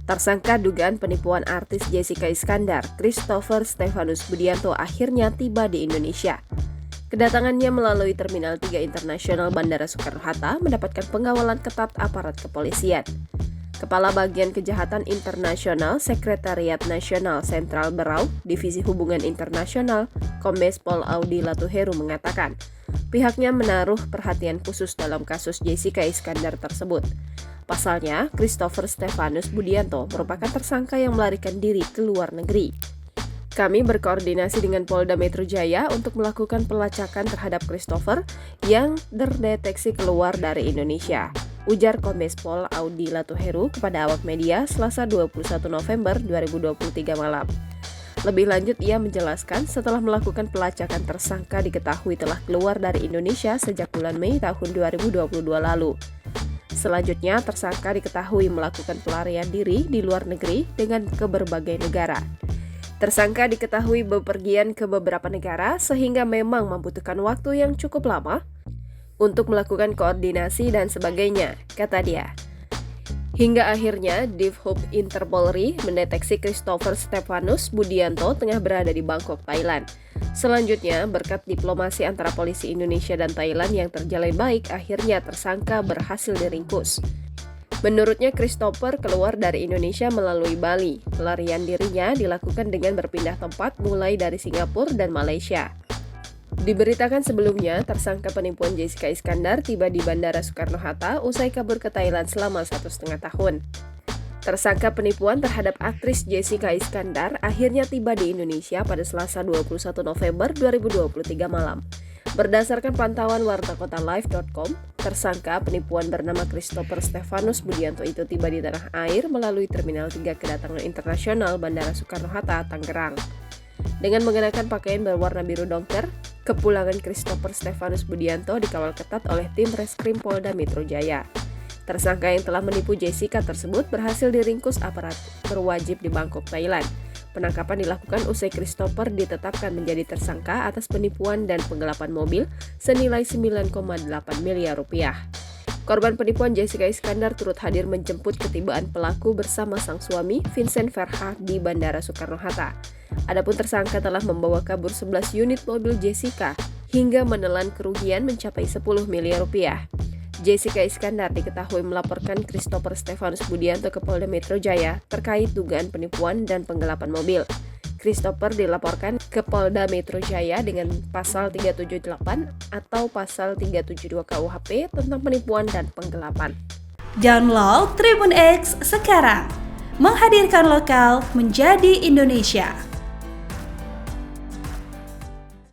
Tersangka dugaan penipuan artis Jessica Iskandar, Christopher Stefanus Budianto akhirnya tiba di Indonesia. Kedatangannya melalui Terminal 3 Internasional Bandara Soekarno-Hatta mendapatkan pengawalan ketat aparat kepolisian. Kepala Bagian Kejahatan Internasional Sekretariat Nasional Sentral Berau, Divisi Hubungan Internasional, Kombes Pol Audi Latuheru mengatakan, pihaknya menaruh perhatian khusus dalam kasus Jessica Iskandar tersebut. Pasalnya, Christopher Stefanus Budianto merupakan tersangka yang melarikan diri ke luar negeri. Kami berkoordinasi dengan Polda Metro Jaya untuk melakukan pelacakan terhadap Christopher yang terdeteksi keluar dari Indonesia, ujar Kombes Pol Audi Latuheru kepada awak media Selasa 21 November 2023 malam. Lebih lanjut, ia menjelaskan setelah melakukan pelacakan tersangka diketahui telah keluar dari Indonesia sejak bulan Mei tahun 2022 lalu. Selanjutnya, tersangka diketahui melakukan pelarian diri di luar negeri dengan ke berbagai negara. Tersangka diketahui bepergian ke beberapa negara sehingga memang membutuhkan waktu yang cukup lama untuk melakukan koordinasi dan sebagainya, kata dia. Hingga akhirnya, Divhub Interpolri mendeteksi Christopher Stefanus Budianto tengah berada di Bangkok, Thailand. Selanjutnya, berkat diplomasi antara polisi Indonesia dan Thailand yang terjalin baik, akhirnya tersangka berhasil diringkus. Menurutnya, Christopher keluar dari Indonesia melalui Bali. Pelarian dirinya dilakukan dengan berpindah tempat mulai dari Singapura dan Malaysia. Diberitakan sebelumnya, tersangka penipuan Jessica Iskandar tiba di Bandara Soekarno-Hatta usai kabur ke Thailand selama 1,5 tahun. Tersangka penipuan terhadap aktris Jessica Iskandar akhirnya tiba di Indonesia pada Selasa 21 November 2023 malam. Berdasarkan pantauan wartakotalive.com, tersangka penipuan bernama Christopher Stefanus Budianto itu tiba di tanah air melalui Terminal 3 Kedatangan Internasional Bandara Soekarno-Hatta, Tangerang. Dengan mengenakan pakaian berwarna biru dongker, kepulangan Christopher Stefanus Budianto dikawal ketat oleh tim Reskrim Polda Metro Jaya. Tersangka yang telah menipu Jessica tersebut berhasil diringkus aparat berwajib di Bangkok, Thailand. Penangkapan dilakukan usai Christopher ditetapkan menjadi tersangka atas penipuan dan penggelapan mobil senilai 9,8 miliar rupiah. Korban penipuan Jessica Iskandar turut hadir menjemput ketibaan pelaku bersama sang suami Vincent Verha di Bandara Soekarno-Hatta. Adapun tersangka telah membawa kabur 11 unit mobil Jessica hingga menelan kerugian mencapai 10 miliar rupiah. Jessica Iskandar diketahui melaporkan Christopher Stefanus Budianto ke Polda Metro Jaya terkait dugaan penipuan dan penggelapan mobil. Christopher dilaporkan ke Polda Metro Jaya dengan pasal 378 atau pasal 372 KUHP tentang penipuan dan penggelapan. Download Tribun X sekarang, menghadirkan lokal menjadi Indonesia.